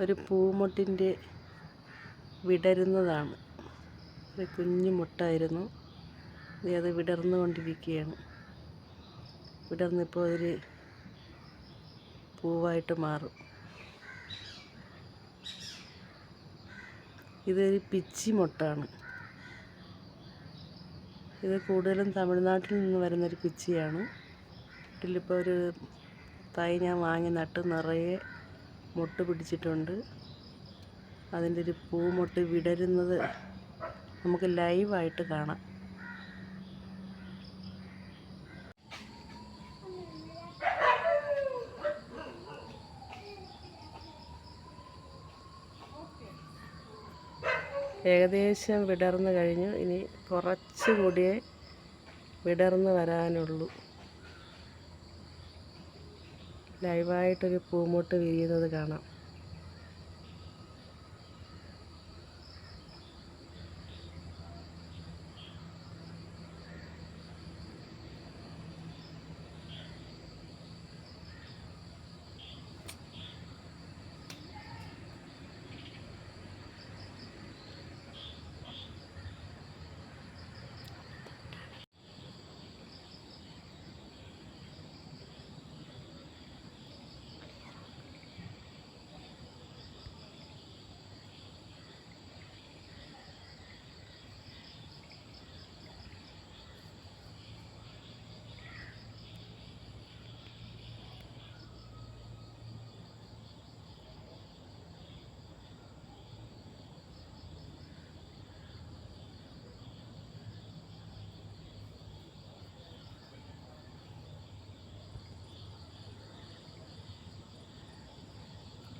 ഒരു പൂമൊട്ടിൻ്റെ വിടരുന്നതാണ്. ഒരു കുഞ്ഞു മുട്ടായിരുന്നു, അത് വിടർന്നു കൊണ്ടിരിക്കുകയാണ്. വിടർന്നിപ്പോൾ ഒരു പൂവായിട്ട് മാറും. ഇതൊരു പിച്ചി മുട്ടാണ്. ഇത് കൂടുതലും തമിഴ്നാട്ടിൽ നിന്ന് വരുന്നൊരു പിച്ചിയാണ്. വീട്ടിലിപ്പോൾ ഒരു തൈ ഞാൻ വാങ്ങി നട്ട് നിറയെ മൊട്ട് പിടിച്ചിട്ടുണ്ട്. അതിൻ്റെ ഒരു പൂമൊട്ട് വിടരുന്നത് നമുക്ക് ലൈവായിട്ട് കാണാം. ഏകദേശം വിടർന്നു കഴിഞ്ഞു. ഇനി കുറച്ചുകൂടിയേ വിടർന്ന് വരാനുള്ളൂ. ലൈവായിട്ടൊരു പൂമൊട്ട് വിരിയുന്നത് കാണാം.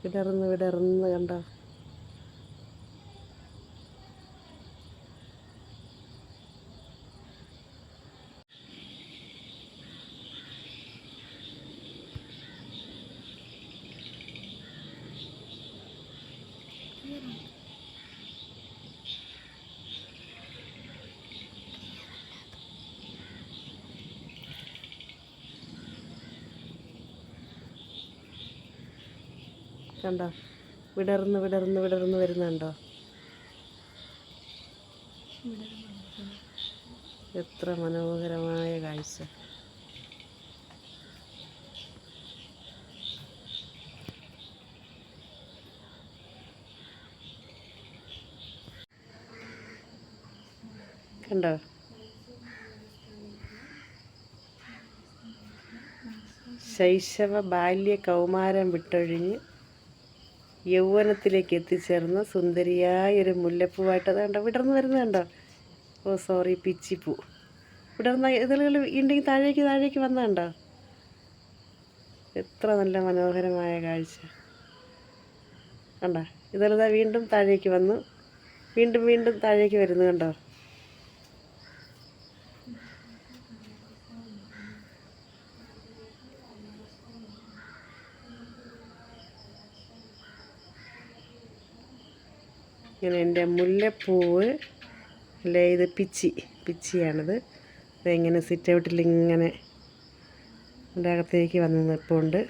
വിടർന്ന് കണ്ടോ? കണ്ടോ? വിടർന്ന് വരുന്നുണ്ടോ? എത്ര മനോഹരമായ കാഴ്ച! കണ്ടോ? ശൈശവ ബാല്യ കൗമാരം വിട്ടൊഴിഞ്ഞ് യൗവനത്തിലേക്ക് എത്തിച്ചേർന്ന സുന്ദരിയായൊരു മുല്ലപ്പൂവായിട്ട് അത് കണ്ടോ വിടർന്ന് വരുന്നത് കണ്ടോ? ഓ സോറി, പിച്ചിപ്പൂ. വിടർന്ന ഇതളുകൾ ഉണ്ടെങ്കിൽ താഴേക്ക് വന്നതുണ്ടോ? എത്ര നല്ല മനോഹരമായ കാഴ്ച! കണ്ടോ? ഇതളുതാ വീണ്ടും താഴേക്ക് വന്നു, വീണ്ടും താഴേക്ക് വരുന്നു. കണ്ടോ? ഇങ്ങനെ എൻ്റെ മുല്ലപ്പൂവ് അല്ലേ, ഇത് പിച്ചിയാണിത്. ഇതെങ്ങനെ സിറ്റ് ഔട്ടിൽ ഇങ്ങനെ എൻ്റെ അകത്തേക്ക് വന്ന് നിൽപ്പുണ്ട്.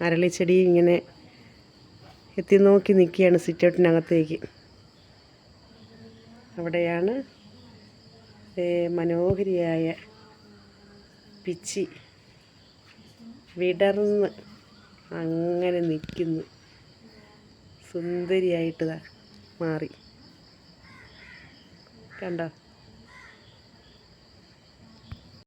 അരളിച്ചെടി ഇങ്ങനെ എത്തി നോക്കി നിൽക്കുകയാണ് സിറ്റ് ഔട്ടിനകത്തേക്ക്. അവിടെയാണ് മനോഹരിയായ പിച്ചി വിടർന്ന് അങ്ങനെ നിൽക്കുന്നു. സുന്ദരിയായിട്ട് മാറി. കണ്ടോ?